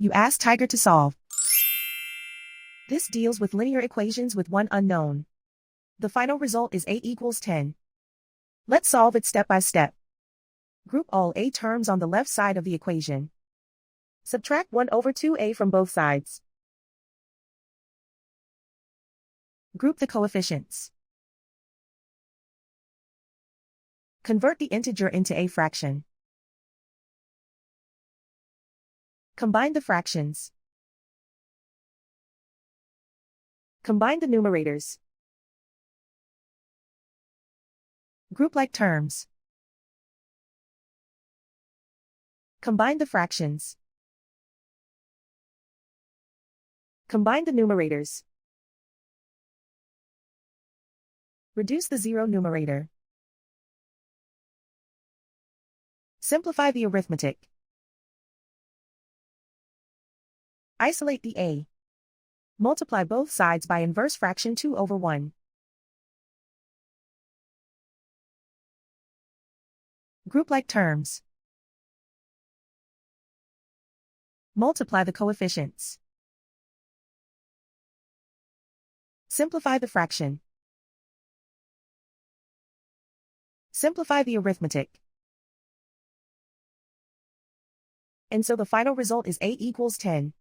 You ask Tiger to solve. This deals with linear equations with one unknown. The final result is a equals 10. Let's solve it step by step. Group all a terms on the left side of the equation. Subtract 1 over 2a from both sides. Group the coefficients. Convert the integer into a fraction. Combine the fractions. Combine the numerators. Group like terms. Combine the fractions. Combine the numerators. Reduce the zero numerator. Simplify the arithmetic. Isolate the a. Multiply both sides by inverse fraction 2 over 1. Group like terms. Multiply the coefficients. Simplify the fraction. Simplify the arithmetic. And so the final result is a equals 10.